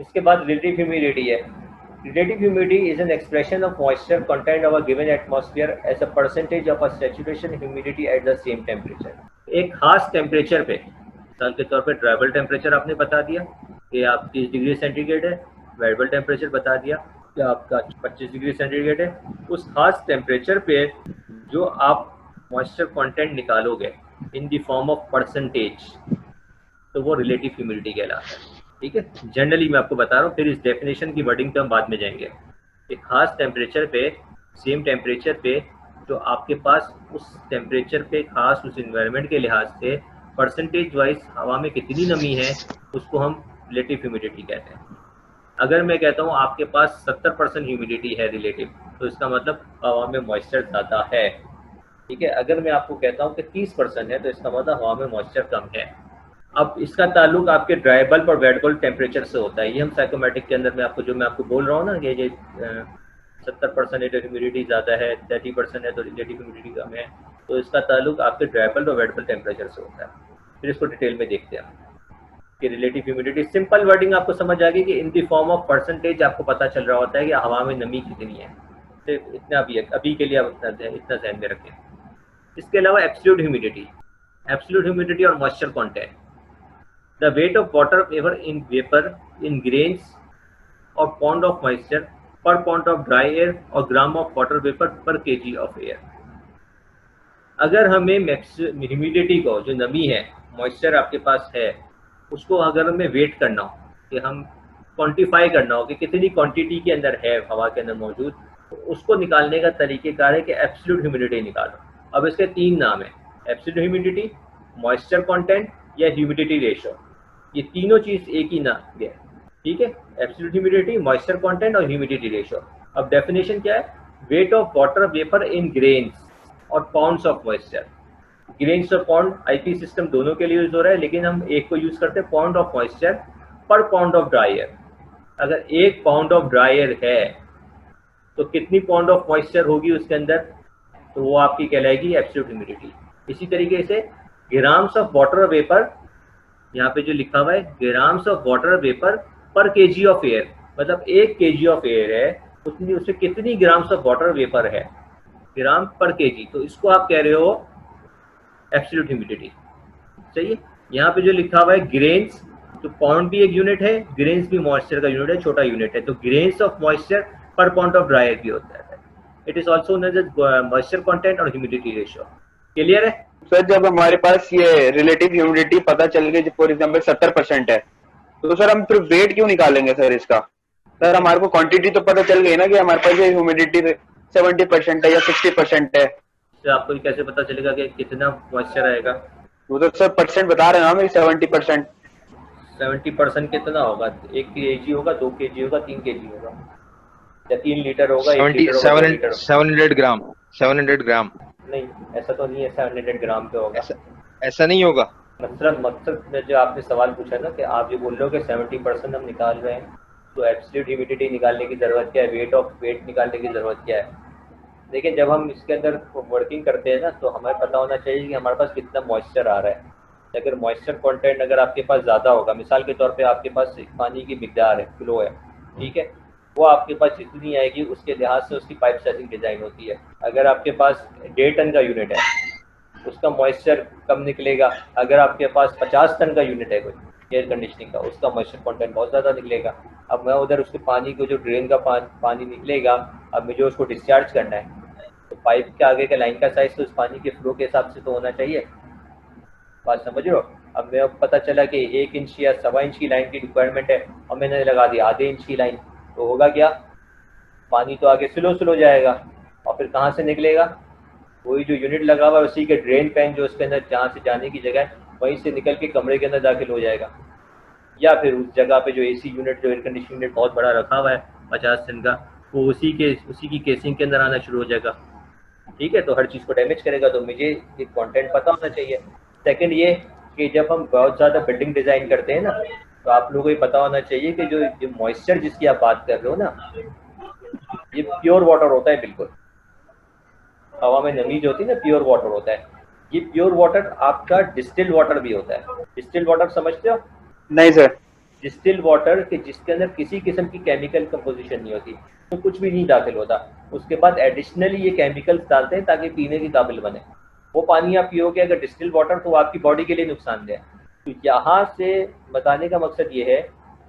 इसके बाद relative humidity है। Relative humidity is an expression of moisture content of a given atmosphere as a percentage of a saturation humidity at the same temperature. एक खास temperature पे, मिसाल के तौर पे ड्राइबल टेम्परेचर आपने बता दिया कि आप 30 डिग्री सेंटीग्रेड है, वेरिएबल टेम्परेचर बता दिया कि आपका 25 डिग्री सेंटीग्रेड है। उस खास टेम्परेचर पे जो आप मॉइस्चर कंटेंट निकालोगे in the form of percentage, तो वो रिलेटिव ह्यूमिडिटी कहलाता है। ठीक है, जनरली मैं आपको बता रहा हूँ, फिर इस डेफिनेशन की वर्डिंग पे हम बाद में जाएंगे। एक खास टेम्परेचर पे, सेम टेम्परेचर पे जो आपके पास उस टेम्परेचर पे खास उस इन्वायरमेंट के लिहाज से परसेंटेज वाइज हवा में कितनी नमी है, उसको हम रिलेटिव ह्यूमिडिटी कहते हैं। अगर मैं कहता हूँ आपके पास 70% ह्यूमिडिटी है रिलेटिव, तो इसका मतलब हवा में मॉइस्चर ज़्यादा है। ठीक है, अगर मैं आपको कहता हूँ कि 30% है, तो इसका मतलब हवा में मॉइस्चर कम है। अब इसका ताल्लुक आपके ड्राई बल्ब और वेट बल्ब टेम्परेचर से होता है। ये हम साइकोमेट्रिक के अंदर में आपको जो मैं आपको बोल रहा हूँ ना, ये 70% ह्यूमिडिटी ज़्यादा है, 30% है तो रिलेटिव ह्यूमिडिटी कम है, तो इसका ताल्लुक आपके ड्राई बल्ब और वेट बल्ब टेम्परेचर से होता है। फिर इसको डिटेल में देखते हैं कि रिलेटिव ह्यूमिडिटी, सिंपल वर्डिंग आपको समझ आ गई कि in the form of percentage आपको पता चल रहा होता है कि हवा में नमी कितनी है। सिर्फ इतना भी है, अभी के लिए आप इतना ध्यान में रखें। इसके अलावा एब्सोल्यूट ह्यूमिडिटी और moisture content. The weight of water vapor in grains of pound of moisture per pound of dry air or gram of water vapor per kg of air। अगर हमें ह्यूमिडिटी को, जो नमी है, मॉइस्चर आपके पास है, उसको अगर हमें वेट करना हो, कि हम क्वांटिफाई करना हो कि कितनी क्वांटिटी के अंदर है हवा के अंदर मौजूद, तो उसको निकालने का तरीकेकार है कि एब्सोल्यूट ह्यूमिडिटी निकालो। अब इसके 3 नाम है, एब्सोल्यूट ह्यूमिडिटी, मॉइस्चर कंटेंट या ह्यूमिडिटी रेशो। ये तीनों चीज एक ही नाम है। ठीक है, एब्सोल्यूट ह्यूमिडिटी, मॉइस्चर कंटेंट और ह्यूमिडिटी रेशो। अब डेफिनेशन क्या है? Weight of water vapour in grains और पाउंड्स ऑफ मॉइस्चर। ग्रेन्स और पाउंड आईपी सिस्टम दोनों के लिए यूज हो रहा है, लेकिन हम एक को यूज करते हैं, pound of moisture per pound of dry air. अगर 1 पाउंड ऑफ ड्राई एयर है तो कितनी पाउंड ऑफ मॉइस्चर होगी उसके अंदर, तो वो आपकी कहलाएगी एब्सोल्यूट ह्यूमिडिटी। इसी तरीके से ग्राम्स ऑफ वाटर वेपर, यहाँ पे जो लिखा हुआ है ग्राम्स ऑफ वाटर वेपर पर केजी ऑफ एयर, मतलब 1 केजी ऑफ एयर है, उतनी उसमें कितनी ग्राम्स ऑफ वाटर वेपर है, ग्राम पर केजी, तो इसको आप कह रहे हो एब्सोल्यूट ह्यूमिडिटी। सही है। यहाँ पे जो लिखा हुआ है ग्रेन्स, तो पाउंड भी एक यूनिट है, ग्रेन्स भी मॉइस्चर का यूनिट है, छोटा यूनिट है, तो grains of moisture per pound of dry air भी होता है। It is also known as moisture content और ह्यूमिडिटी रेशियो। क्लियर है सर? जब हमारे पास ये रिलेटिव ह्यूमिडिटी पता चल गई, फॉर एग्जाम्पल 70% है, तो सर हम फिर वेट क्यों निकालेंगे सर इसका? सर हमारे को क्वांटिटी तो पता चल गई ना कि हमारे पास ये ह्यूमिडिटी 70% है या 60% है। तो आपको कैसे पता चलेगा कि कितना मॉइस्चर आएगा? वो तो सर परसेंट बता रहे हैं ना, 70%। 70% कितना होगा? 1 kg होगा, 2 kg होगा, 3 kg होगा, या 3 लीटर होगा, 1 लीटर होगा, 2 लीटर होगा? 700 ग्राम, 700 ग्राम। नहीं, ऐसा तो नहीं है 700 ग्राम पे होगा। ऐसा नहीं होगा। मकसद में जो आपने सवाल पूछा ना कि आप ये बोल रहे हो कि 70% हम निकाल रहे हैं, तो एब्सोल्यूट ह्यूमिडिटी निकालने की ज़रूरत क्या है, वेट निकालने की ज़रूरत क्या है? देखिए, जब हम इसके अंदर वर्किंग करते हैं ना, तो हमें पता होना चाहिए कि हमारे पास कितना मॉइस्चर आ रहा है। अगर मॉइस्चर कंटेंट अगर आपके पास ज़्यादा होगा, मिसाल के तौर पे आपके पास पानी की मिकदार है, फ्लो है, ठीक है, वो आपके पास जितनी आएगी उसके लिहाज से उसकी पाइप सेटिंग डिज़ाइन होती है। अगर आपके पास 1.5 टन का यूनिट है, उसका मॉइस्चर कम निकलेगा। अगर आपके पास 50 टन का यूनिट है कोई एयर कंडीशनिंग का, उसका मॉइस्चर कंटेंट बहुत ज़्यादा निकलेगा। अब मैं उधर उसके पानी को, जो ड्रेन का पानी निकलेगा, अब मुझे उसको डिस्चार्ज करना है, तो पाइप के आगे का लाइन का साइज तो उस पानी के फ्लो के हिसाब से तो होना चाहिए। बात समझ रहे हो? अब मैं पता चला कि 1 इंच या 1.25 इंच की लाइन की रिक्वायरमेंट है और मैंने लगा दी आधे इंच की लाइन, तो होगा क्या? पानी तो आगे स्लो जाएगा, और फिर कहाँ से निकलेगा? वही जो यूनिट लगा हुआ है उसी के ड्रेन पैन जो उसके अंदर जहाँ से जाने की जगह है, वहीं से निकल के कमरे के अंदर दाखिल हो जाएगा, या फिर उस जगह पे जो एसी यूनिट, जो एयर कंडीशनिंग यूनिट बहुत बड़ा रखा हुआ है 50 टन का, वो उसी की केसिंग के अंदर आना शुरू हो जाएगा। ठीक है, तो हर चीज़ को डैमेज करेगा, तो मुझे ये कंटेंट पता होना चाहिए। सेकंड ये कि जब हम बहुत ज़्यादा बिल्डिंग डिज़ाइन करते हैं ना, तो आप लोगों को ये पता होना चाहिए कि जो मॉइस्चर जिसकी आप बात कर रहे हो ना, ये प्योर वाटर होता है। बिल्कुल हवा में नमी जो होती है ना, प्योर वाटर होता है। ये प्योर वाटर आपका डिस्टिल्ड वाटर भी होता है। डिस्टिल्ड वाटर समझते हो? नहीं सर। डिस्टिल वाटर के जिसके अंदर किसी किस्म की केमिकल कंपोजिशन नहीं होती, तो कुछ भी नहीं दाखिल होता, उसके बाद एडिशनली ये केमिकल्स डालते हैं ताकि पीने के काबिल बने। वो पानी आप पियोगे अगर डिस्टिल वाटर, तो आपकी बॉडी के लिए नुकसानदेह है। तो यहाँ से बताने का मकसद ये है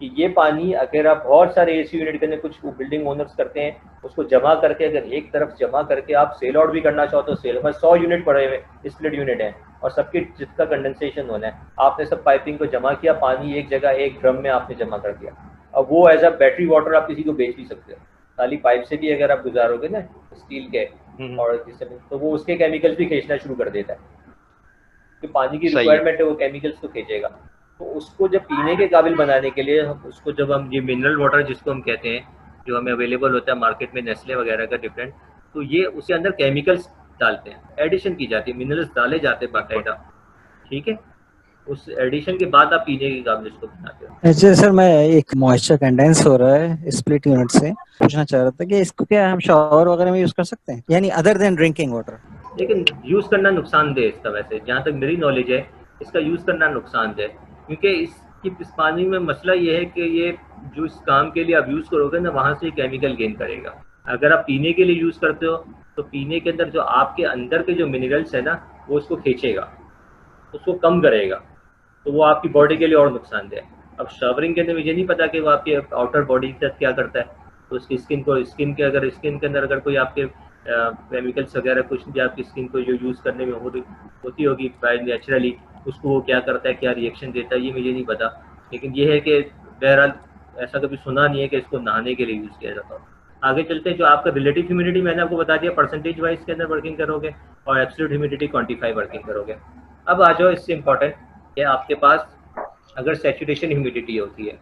कि ये पानी अगर आप बहुत सारे एसी यूनिट के अंदर कुछ बिल्डिंग ओनर्स करते हैं, उसको जमा करके अगर एक तरफ जमा करके आप सेल आउट भी करना चाहो तो सेल, बस 100 यूनिट पड़े हुए स्प्लिट यूनिट हैं और सबके जिसका कंडेंसेशन होना है, आपने सब पाइपिंग को जमा किया, पानी एक जगह एक ड्रम में आपने जमा कर दिया। अब वो एज अ बैटरी वाटर आप किसी को बेच भी सकते हो, खाली पाइप से भी अगर आप गुजारोगे ना स्टील के और जिससे, तो वो उसके केमिकल्स भी खींचना शुरू कर देता है, कि पानी की रिक्वायरमेंट है वो केमिकल्स को खींचेगा। तो उसको जब पीने के काबिल बनाने के लिए उसको जब हम ये मिनरल वाटर जिसको हम कहते हैं, जो हमें अवेलेबल होता है मार्केट में नेस्ले वगैरह का डिफरेंट, तो ये उसके अंदर केमिकल्स डालते हैं, एडिशन की जाती है, मिनरल्स डाले जाते हैं बाकायदा, ठीक है। उस एडिशन के बाद आप पीने के काबिल इसको बनाते हो। अच्छा सर, मैं एक मॉइस्चर कंडेंस हो रहा है स्प्लिट यूनिट से, पूछना चाह रहा था कि इसको क्या हम शावर वगैरह में यूज कर सकते हैं, यानी अदर देन ड्रिंकिंग वाटर? लेकिन यूज करना नुकसानदेह इसका, वैसे जहाँ तक मेरी नॉलेज है इसका यूज करना नुकसानदेह, क्योंकि इस पानी में मसला ये है कि ये जो इस काम के लिए आप यूज करोगे ना, वहाँ से केमिकल गेन करेगा। अगर आप पीने के लिए यूज करते हो तो पीने के अंदर जो आपके अंदर के जो मिनरल्स है ना, वो उसको खींचेगा, उसको कम करेगा, तो वो आपकी बॉडी के लिए और नुकसानदेह है। अब शावरिंग के अंदर मुझे नहीं पता कि वो आपकी आउटर बॉडी के साथ क्या करता है, तो उसकी स्किन के अगर स्किन के अंदर अगर कोई आपके केमिकल्स वगैरह कुछ भी आपकी स्किन को जो यूज़ करने में होती होगी बाय नेचुरली, उसको वो क्या करता है, क्या रिएक्शन देता है, ये मुझे नहीं पता। लेकिन ये है कि बहरहाल ऐसा कभी सुना नहीं है कि इसको नहाने के लिए यूज़ किया जाता हो। आगे चलते हैं, जो आपका रिलेटिव ह्यूमिडिटी मैंने आपको बता दिया, परसेंटेज वाइज के अंदर वर्किंग करोगे, और एब्सोल्यूट ह्यूमिडिटी क्वांटिफाई वर्किंग करोगे। अब आ जाओ इससे इम्पॉर्टेंट कि आपके पास अगर सैचुरेशन ह्यूमिडिटी होती है।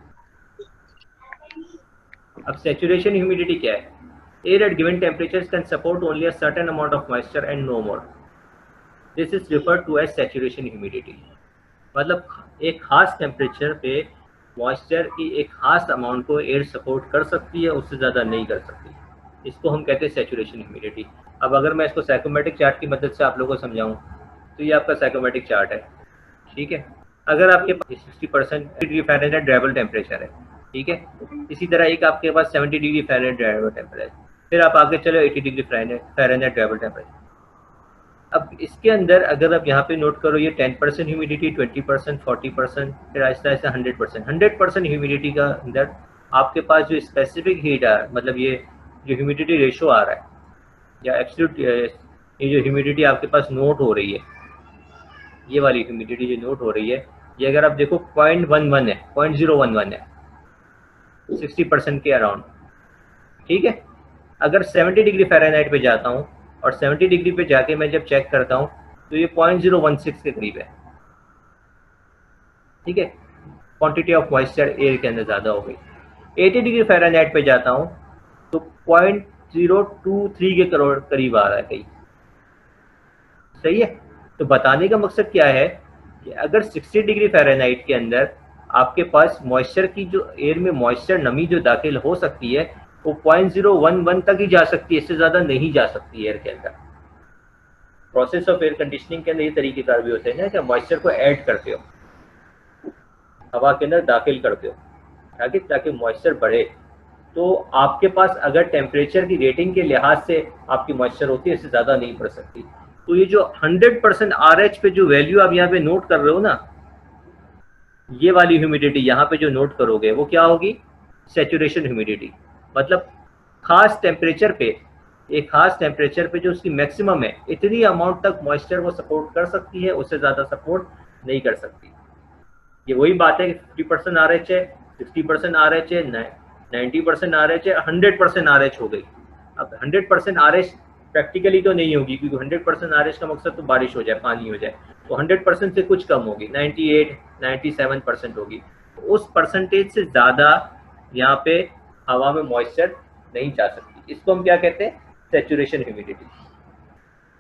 अब सैचुरेशन ह्यूमिडिटी क्या है? Air at given temperatures can support only a certain amount of moisture and no more. This is referred to as saturation humidity. मतलब एक खास टेम्परेचर पे मॉइस्चर की एक खास अमाउंट को एयर सपोर्ट कर सकती है, उससे ज़्यादा नहीं कर सकती। इसको हम कहते हैं सैचुरेशन ह्यूमिडिटी। अब अगर मैं इसको साइकोमेट्रिक चार्ट की मदद से आप लोगों को समझाऊं, तो ये आपका साइकोमेट्रिक चार्ट है, ठीक है। अगर आपके पास 60% डिग्री फ़ारेनहाइट ड्राइबल टेम्परेचर है, ठीक है, इसी तरह एक आपके पास 70 डिग्री फ़ारेनहाइट ड्राइबल टेम्परेचर, फिर आप आगे चलो 80 डिग्री फ़ारेनहाइट ड्राइबल टेम्परेचर। अब इसके अंदर अगर आप यहाँ पे नोट करो, ये 10% ह्यूमिडिटी, 20%, 40%, फिर आहिस्ता आहिस्ता 100%। 100% ह्यूमिडिटी का अंदर आपके पास जो स्पेसिफिक हीट आ, मतलब ये जो ह्यूमिडिटी रेशो आ रहा है, या एब्सोल्यूट ये जो ह्यूमिडिटी आपके पास नोट हो रही है, ये वाली ह्यूमिडिटी जो नोट हो रही है, ये अगर आप देखो 0.11 है, 0.011 है, 60% के अराउंड, ठीक है। अगर 70 डिग्री फ़ारेनहाइट पे जाता हूँ और 70 डिग्री पे जाके मैं जब चेक करता हूँ तो ये 0.016 के करीब है, ठीक है। क्वांटिटी ऑफ मॉइस्चर एयर के अंदर ज़्यादा हो गई। 80 डिग्री फ़ारेनहाइट पे जाता हूँ तो 0.023 के करीब आ रहा है कहीं, सही है। तो बताने का मकसद क्या है कि अगर 60 डिग्री फ़ारेनहाइट के अंदर आपके पास मॉइस्चर की जो एयर में मॉइस्चर नमी जो दाखिल हो सकती है वो 0.011 तक ही जा सकती है, इससे ज़्यादा नहीं जा सकती एयर के अंदर। प्रोसेस ऑफ एयर कंडीशनिंग के अंदर ये तरीक़ेकार भी होते हैं कि मॉइस्चर को ऐड करते हो, हवा के अंदर दाखिल करते हो ताकि मॉइस्चर बढ़े। तो आपके पास अगर टेम्परेचर की रेटिंग के लिहाज से आपकी मॉइस्चर होती है, इससे ज़्यादा नहीं बढ़ सकती। तो ये जो 100% RH पे जो वैल्यू आप यहाँ पे नोट कर रहे हो ना, ये वाली ह्यूमिडिटी यहाँ पे जो नोट करोगे वो क्या होगी? Saturation humidity. मतलब खास टेम्परेचर पे, एक खास टेम्परेचर पे जो उसकी मैक्सिमम है, इतनी अमाउंट तक मॉइस्चर वो सपोर्ट कर सकती है, उससे ज़्यादा सपोर्ट नहीं कर सकती। ये वही बात है कि 50% RH है, 60% RH है, 90% RH है, 100% RH हो गई। अब 100% RH प्रैक्टिकली तो नहीं होगी, क्योंकि 100% RH का मकसद तो बारिश हो जाए, पानी हो जाए, तो 100% से कुछ कम होगी, 98, 97% होगी। तो उस परसेंटेज से ज़्यादा यहाँ पे हवा में मॉइस्चर नहीं जा सकती। इसको हम क्या कहते हैं? Saturation humidity.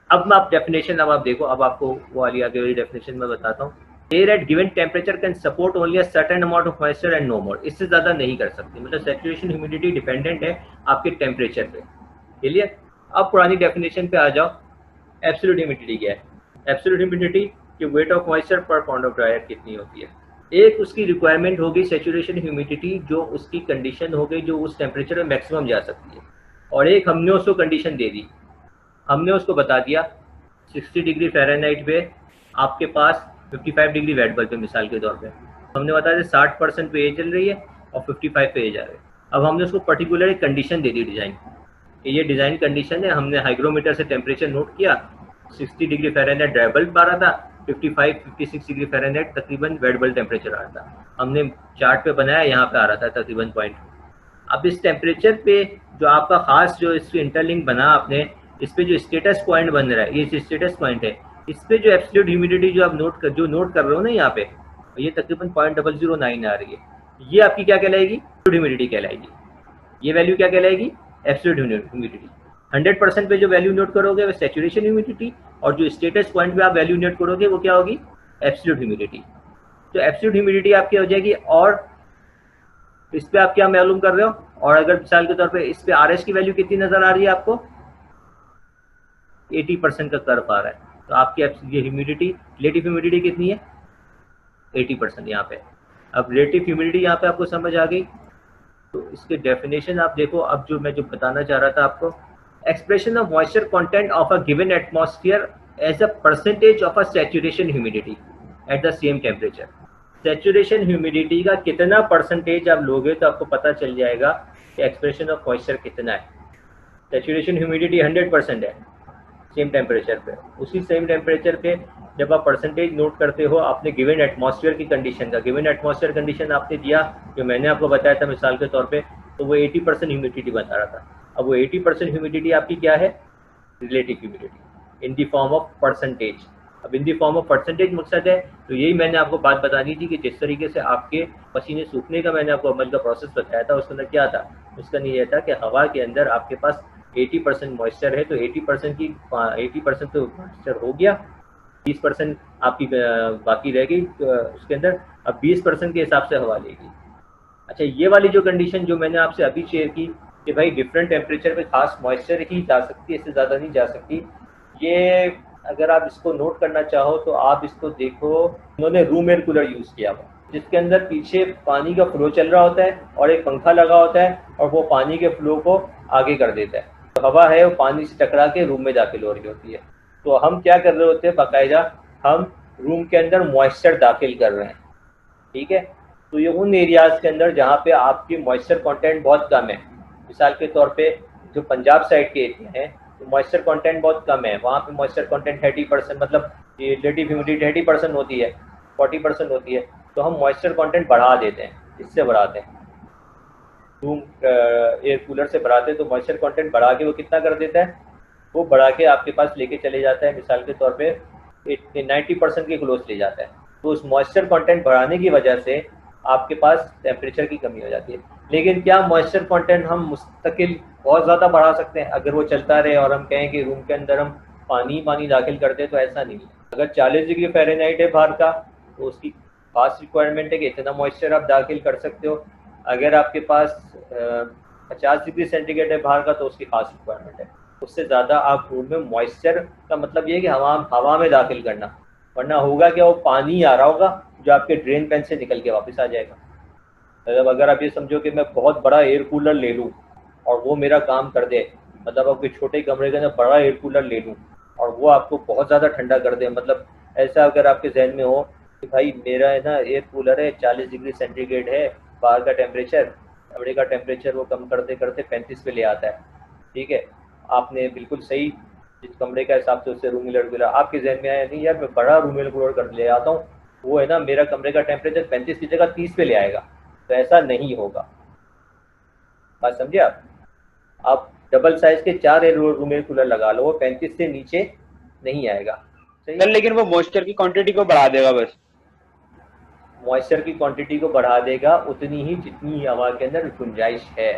अब आप डेफिनेशन, अब आप देखो, अब आपको वो वाली आगे वाली डेफिनेशन में बताता हूँ। Air at given temperature can support only a certain amount of moisture and no more. इससे ज़्यादा नहीं कर सकती। मतलब सैचुरेशन ह्यूमिडिटी डिपेंडेंट है आपके टेम्परेचर पे। क्लियर? अब पुरानी डेफिनेशन पे आ जाओ। एब्सोल्यूट ह्यूमिडिटी क्या है? एब्सोल्यूट ह्यूमिडिटी कि weight of moisture per pound of dry air कितनी होती है। एक उसकी रिक्वायरमेंट होगी सेचुरेशन ह्यूमिडिटी, जो उसकी कंडीशन हो गई जो उस टेम्परेचर में मैक्सिमम जा सकती है, और एक हमने उसको कंडीशन दे दी, हमने उसको बता दिया 60 डिग्री फ़ारेनहाइट पे आपके पास 55 डिग्री वेट बल्ब पे, मिसाल के तौर पे हमने बता दिया 60% पे ये चल रही है और 55 पे ये जा रही है। अब हमने उसको पर्टिकुलर एक कंडीशन दे दी डिज़ाइन, ये डिज़ाइन कंडीशन है, हमने हाइग्रोमीटर से टेम्परेचर नोट किया, 60 डिग्री फ़ारेनहाइट ड्राई बल्ब आ रहा था, 55-56 डिग्री फ़ारेनहाइट तकरीबन वेट बल्ब टेम्परेचर आ रहा था, हमने चार्ट पे बनाया, यहाँ पे आ रहा था तकरीबन पॉइंट। अब इस टेम्परेचर पे जो आपका खास जो इस इंटरलिंक बना आपने, इस पे जो स्टेटस पॉइंट बन रहा है, ये स्टेटस पॉइंट है, इस पे जो एब्सोल्यूट ह्यूमिडिटी जो आप नोट कर रहे हो ना यहाँ पे, ये तकरीबन 0.009 आ रही है, ये आपकी क्या कहलाएगी? ह्यूमिडिटी कहलाएगी। ये वैल्यू क्या कहलाएगी? Absolute humidity. 100% पे जो वैल्यू नोट करोगे वो सैचुरेशन ह्यूमिडिटी, और जो स्टेटस पॉइंट पे आप वैल्यू नोट करोगे वो क्या होगी? Absolute humidity. तो एब्सोल्यूट ह्यूमिडिटी आपकी हो जाएगी, और इस पे आप क्या मालूम कर रहे हो, और अगर मिसाल के तौर पे इस पे आरएस की वैल्यू कितनी नजर आ रही है आपको? 80% का कर्व आ रहा है, तो आपकी ये ह्यूमिडिटी, रिलेटिव ह्यूमिडिटी कितनी है? 80% यहाँ पे। अब रिलेटिव ह्यूमिडिटी यहाँ पे आपको समझ आ गई, तो इसके डेफिनेशन आप देखो। अब जो बताना चाह रहा था आपको, expression of moisture content of a given atmosphere as a percentage of a saturation humidity at the same temperature. Saturation humidity का कितना परसेंटेज आप लोगे तो आपको पता चल जाएगा कि एक्सप्रेशन ऑफ मॉइस्चर कितना है। सैचुरेशन ह्यूमिडिटी 100% है सेम टेम्परेचर पे, उसी सेम टेम्परेचर पे जब आप परसेंटेज नोट करते हो आपने गिवन एटमॉस्फेयर की कंडीशन का, गिवन एटमॉस्फेयर कंडीशन आपने दिया जो मैंने आपको बताया था मिसाल के तौर पे, तो वो 80% ह्यूमिडिटी बता रहा था। अब वो 80% ह्यूमिडिटी आपकी क्या है? Relative humidity in the form of percentage. अब इन दी फॉर्म ऑफ परसेंटेज मकसद है, तो यही मैंने आपको बात बतानी थी कि जिस तरीके से आपके पसीने सूखने का मैंने आपको अमल का प्रोसेस बताया था, उसके अंदर क्या था? उसका नहीं यह था कि हवा के अंदर आपके पास 80% मॉइस्चर है, तो 80% तो मॉइस्चर हो गया, 20% आपकी बाकी रह गई उसके अंदर, अब 20% के हिसाब से हवा लेगी। अच्छा, ये वाली जो कंडीशन जो मैंने आपसे अभी शेयर की कि भाई डिफरेंट टेम्परेचर पे खास मॉइस्चर ही जा सकती है, इससे ज़्यादा नहीं जा सकती, ये अगर आप इसको नोट करना चाहो तो आप इसको देखो, उन्होंने रूम एयर कूलर यूज़ किया हुआ जिसके अंदर पीछे पानी का फ्लो चल रहा होता है और एक पंखा लगा होता है, और वो पानी के फ्लो को आगे कर देता है, तो हवा है वो पानी से टकरा के रूम में दाखिल हो रही होती है। तो हम क्या कर रहे होते हैं, बाकायदा हम रूम के अंदर मॉइस्चर दाखिल कर रहे हैं, ठीक है। तो ये उन एरियाज़ के अंदर जहाँ पे आपकी मॉइस्चर कंटेंट बहुत कम है, मिसाल के तौर पे जो पंजाब साइड के एरिया हैं तो मॉइस्चर कंटेंट बहुत कम है, वहाँ पे मॉइस्चर कंटेंट 30%, मतलब ये रिलेटिव ह्यूमिडिटी 30% होती है, 40% होती है, तो हम मॉइस्चर कंटेंट बढ़ा देते हैं, इससे बढ़ाते हैं, रूम एयर कूलर से बढ़ाते हैं, तो मॉइस्चर कंटेंट बढ़ा के वो कितना कर देता है, वो बढ़ा के आपके पास लेके चले जाता है, मिसाल के तौर पे 90% के क्लोज ले जाता है। तो उस मॉइस्चर कंटेंट बढ़ाने की वजह से आपके पास टेम्परेचर की कमी हो जाती है। लेकिन क्या मॉइस्चर कंटेंट हम मुस्तकिल बहुत ज़्यादा बढ़ा सकते हैं? अगर वो चलता रहे और हम कहें कि रूम के अंदर हम पानी दाखिल करते हैं, तो ऐसा नहीं है। अगर 40 डिग्री फ़ारेनहाइट है बाहर का, तो उसकी खास रिक्वायरमेंट है कि इतना मॉइस्चर आप दाखिल कर सकते हो। अगर आपके पास 50 डिग्री सेंटीग्रेड है बाहर का, तो उसकी खास रिक्वायरमेंट है, उससे ज़्यादा आप रूम में मॉइस्चर का मतलब ये है कि हवा में दाखिल करना, वरना होगा क्या, वो पानी आ रहा होगा जो आपके ड्रेन पैन से निकल के वापस आ जाएगा। मतलब अगर आप ये समझो कि मैं बहुत बड़ा एयर कूलर ले लूँ और वो मेरा काम कर दे, मतलब आपके छोटे कमरे के अंदर बड़ा एयर कूलर ले लूँ और वो आपको बहुत ज़्यादा ठंडा कर दे, मतलब ऐसा अगर आपके जहन में हो कि भाई मेरा है ना एयर कूलर है, 40 डिग्री सेंटीग्रेड है बाहर का टेम्परेचर, कमरे का टेम्परेचर वो कम करते करते 35 पे ले आता है, ठीक है, आपने बिल्कुल सही जिस कमरे का हिसाब से उससे रूम एयर कूलर, आपके जहन में आया नहीं यार मैं बड़ा रूम एयर कूलर कर ले आता हूँ, वो है ना मेरा कमरे का टेम्परेचर 35 की जगह 30 पे ले आएगा, तो ऐसा नहीं होगा। बात समझे आप डबल साइज के 4 रूम एयर कूलर लगा लो, वो 35 से नीचे नहीं आएगा, सही। सर लेकिन वो मॉइस्चर की क्वांटिटी को बढ़ा देगा, बस मॉइस्चर की क्वांटिटी को बढ़ा देगा उतनी ही जितनी हवा के अंदर गुंजाइश है।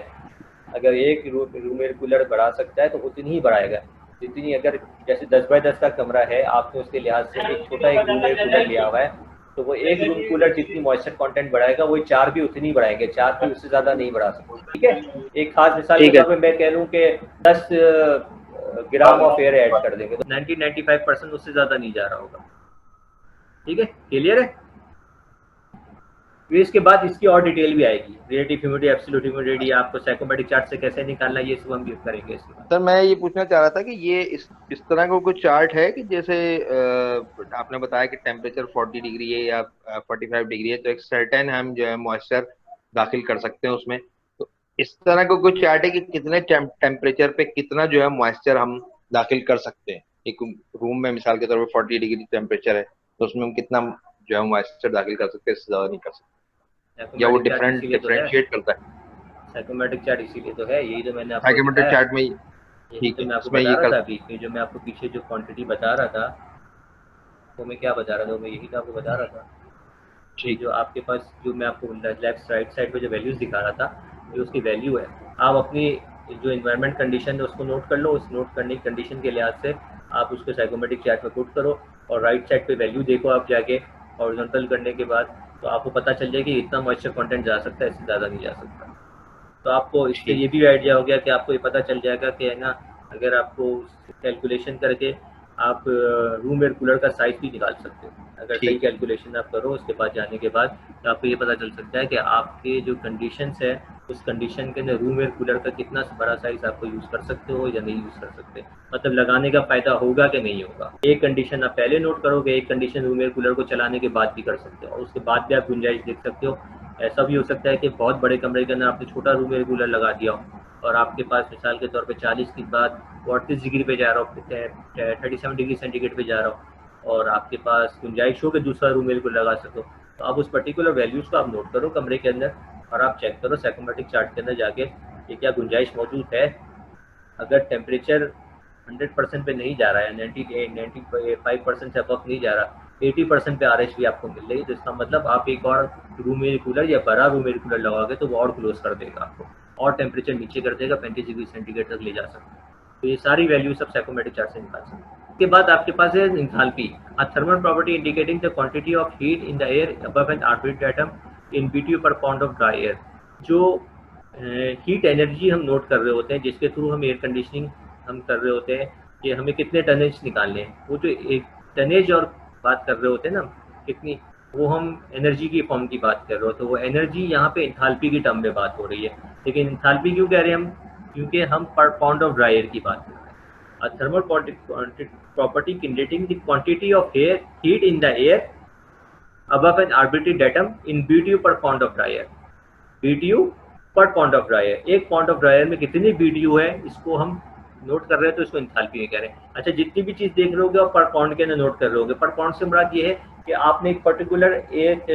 अगर एक रूम एयर कूलर बढ़ा सकता है तो उतनी ही बढ़ाएगा जितनी, अगर जैसे 10 बाय 10 का कमरा है, आपने उसके लिहाज से एक छोटा एक रूम एयर कूलर लिया हुआ है, तो वो एक रूम कूलर जितनी मॉइस्चर कंटेंट बढ़ाएगा वही 4 भी उतनी बढ़ाएंगे, 4 भी उससे ज़्यादा नहीं बढ़ा सकते, ठीक है। एक खास मिसाल के तौर पे मैं कह लूँ कि 10 ग्राम ऑफ एयर ऐड कर देंगे तो 90-95% उससे ज़्यादा नहीं जा रहा होगा, ठीक है, क्लियर है। फिर इसके बाद इसकी और डिटेल भी आएगी, रिलेटिव ह्यूमिडिटी, एब्सोल्यूट ह्यूमिडिटी, आपको साइकोमेट्रिक चार्ट से कैसे निकालना है, ये सब हम यूज करेंगे इसके बाद। सर मैं ये पूछना चाह रहा था कि ये इस तरह का कुछ चार्ट है कि जैसे आपने बताया कि टेम्परेचर 40 डिग्री है या 45 डिग्री है, तो एक सर्टेन हम जो है मॉइस्चर दाखिल कर सकते हैं उसमें। तो इस तरह का कुछ चार्ट है कि कितने टेम्परेचर पे कितना जो है मॉइस्चर हम दाखिल कर सकते हैं। एक रूम में मिसाल के तौर पर 40 डिग्री टेम्परेचर है, तो उसमें हम कितना जो है मॉइस्चर दाखिल कर सकते हैं, इससे ज्यादा नहीं कर सकते, या वो डिफरेंशिएट करता है। साइकोमेट्रिक चार्ट इसीलिए तो है, यही तो मैंने आपको साइकोमेट्रिक बताया, चार्ट में यही ठीक तो है, मैं आपको इसमें बता ये रहा कर था अभी, कि जो मैं आपको पीछे जो क्वांटिटी बता रहा था, वो मैं क्या बता रहा था, मैं यही तो आपको बता रहा था कि ठीक। जो आपके पास, जो मैं आपको लेफ्ट राइट साइड पे जो वैल्यूज दिखा रहा था, ये उसकी वैल्यू है। आप अपनी जो इन्वायरमेंट कंडीशन है उसको नोट कर लो, उस नोट करने की कंडीशन के लिहाज से आप उसको साइकोमेट्रिक चार्ट में पुट करो, और राइट साइड पे वैल्यू देखो आप जाके हॉरिजॉन्टल करने के बाद, तो आपको पता चल जाएगा कि इतना मॉइस्चर कंटेंट जा सकता है, इससे ज़्यादा नहीं जा सकता। तो आपको इससे ये भी आइडिया हो गया कि आपको ये पता चल जाएगा कि है ना, अगर आपको कैलकुलेशन करके आप रूम एयर कूलर का साइज भी निकाल सकते हो, अगर सही ठीक। कैलकुलेशन आप करो उसके बाद जाने के बाद, तो आपको ये पता चल सकता है कि आपके जो कंडीशंस है उस कंडीशन के अंदर रूम एयर कूलर का कितना बड़ा साइज आपको यूज़ कर सकते हो या नहीं यूज़ कर सकते, मतलब लगाने का फ़ायदा होगा कि नहीं होगा। एक कंडीशन आप पहले नोट करोगे, एक कंडीशन रूम एयर कूलर को चलाने के बाद भी कर सकते हो, और उसके बाद भी आप गुंजाइश देख सकते हो। ऐसा भी हो सकता है कि बहुत बड़े कमरे के अंदर आपने छोटा रूम एयर कूलर लगा दिया हो, और आपके पास मिसाल के तौर पे 40 के बाद 38 डिग्री पे जा रहा हो, 37 डिग्री सेंटीग्रेड पे जा रहा हो, और आपके पास गुंजाइश हो कि दूसरा रूम एयर कूलर लगा सको, तो आप उस पर्टिकुलर वैल्यूज़ को आप नोट करो कमरे के अंदर, और आप चेक करो साइकोमेट्रिक चार्ट के अंदर जाके कि क्या गुंजाइश मौजूद है। अगर टेम्परेचर 100% पे नहीं जा रहा है, 95% से अबव नहीं जा रहा, 80% पे आरएच भी आपको मिल रही है, तो इसका मतलब आप एक और रूम एयर कूलर या बड़ा रूम एयर कूलर लगाओगे तो वो और क्लोज कर देगा आपको, और टेम्परेचर नीचे कर देगा, 35 डिग्री सेंटीग्रेड तक ले जा सकते हैं। तो ये सारी वैल्यू सब साइकोमेट्रिक चार्ट से निकाल सकते हैं। उसके बाद आपके पास है enthalpy, a thermal property indicating the quantity of heat in the air above an arbitrary atom in BTU पर पाउंड ऑफ ड्राई एयर। जो हीट एनर्जी हम नोट कर रहे होते हैं, जिसके थ्रू हम एयर कंडीशनिंग हम कर रहे होते हैं, कि हमें कितने टनेज निकालने हैं, वो जो एक टनेज और बात कर रहे होते हैं ना कितनी, वो हम एनर्जी की फॉर्म की बात कर रहे होते हैं, वो एनर्जी यहाँ पे इंथैल्पी की टर्म में बात हो रही है। लेकिन इंथैल्पी क्यों कह रहे हैं हम, क्योंकि हम पर पाउंड ऑफ ड्राई एयर की बात कर रहे हैं। A thermal property indicating the quantity of heat in the air above an arbitrary datum in BTU per pound of dry air। BTU पर पाउंड ऑफ ड्राई एयर, एक pound of dry air में कितनी BTU है, इसको हम note कर रहे हैं, तो इसको इंथैल्पी में कह रहे हैं। अच्छा, जितनी भी चीज़ देख रहे होगे और पर पाउंड के अंदर नोट कर रहे होगे, पर पाउंड से मुराद ये है कि आपने एक पर्टिकुलर एक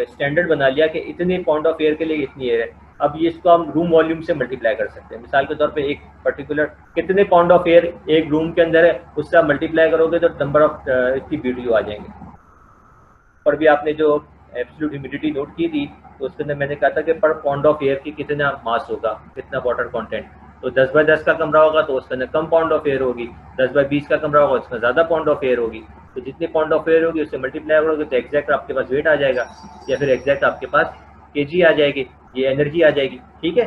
स्टैंडर्ड बना लिया कि इतने पाउंड ऑफ एयर के लिए इतनी एयर है। अब ये इसको हम रूम वॉल्यूम से मल्टीप्लाई कर सकते हैं। मिसाल के तौर पे एक पर्टिकुलर कितने पाउंड ऑफ एयर एक रूम के अंदर है, उससे आप मल्टीप्लाई करोगे तो नंबर ऑफ इसकी BTU आ जाएंगे। पर भी आपने जो एब्सोल्यूट ह्यूमिडिटी नोट की थी, तो उसके अंदर मैंने कहा था कि पर पाउंड ऑफ एयर की कितना मास होगा, कितना वाटर कंटेंट, तो 10/10 का कमरा होगा तो उसके अंदर कम पाउंड ऑफ एयर होगी, 10/20 का कमरा होगा उसमें ज़्यादा पाउंड ऑफ एयर होगी। तो जितनी पाउंड ऑफ एयर होगी उससे मल्टीप्लाई करोगे तो एग्जैक्ट आपके पास वेट आ जाएगा, या फिर एग्जैक्ट आपके पास kg आ जाएगी, ये एनर्जी आ जाएगी। ठीक है।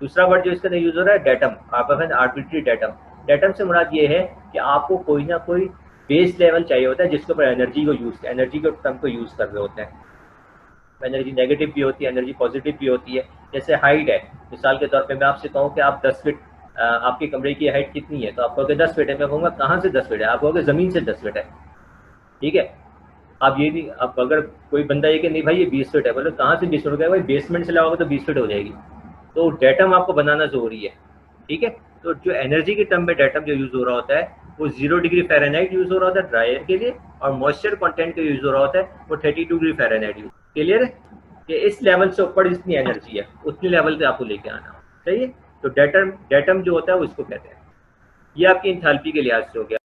दूसरा वर्ड जो इसका यूज हो रहा है डेटम, आप आर्बिट्री डेटम। डेटम से मुराद ये है कि आपको कोई ना कोई बेस लेवल चाहिए होता है जिसके ऊपर एनर्जी के टर्म को यूज कर रहे होते हैं। एनर्जी नेगेटिव भी होती है, एनर्जी पॉजिटिव भी होती है। जैसे हाइट है, मिसाल के तौर पे मैं आपसे कहूँ कि आप 10 फीट, आपके कमरे की हाइट कितनी है, तो आप कहोगे 10 फीट है। मैं कहूँगा कहाँ से 10 फीट है, आप कहोगे ज़मीन से 10 फीट है। ठीक है। आप ये नहीं, अब अगर कोई बंदा ये कि नहीं भाई ये 20 फीट है, बोले कहाँ से 20 फीट हो गया, भाई बेसमेंट से लगाओगे तो 20 फीट हो जाएगी। तो डेटम आपको बनाना जरूरी है। ठीक है। तो जो एनर्जी के टर्म में डेटम जो यूज हो रहा होता है वो 0 डिग्री फ़ारेनहाइट यूज हो रहा होता है ड्राई एयर के लिए, और मॉइस्चर कंटेंट का यूज हो रहा होता है वो 32 डिग्री फ़ारेनहाइट यूज। क्लियर है कि इस लेवल से ऊपर जितनी एनर्जी है उतनी लेवल पे आपको लेके आना। सही है। तो डेटम जो होता है वो इसको कहते हैं। ये आपकी इंथैल्पी के लिहाज से हो गया।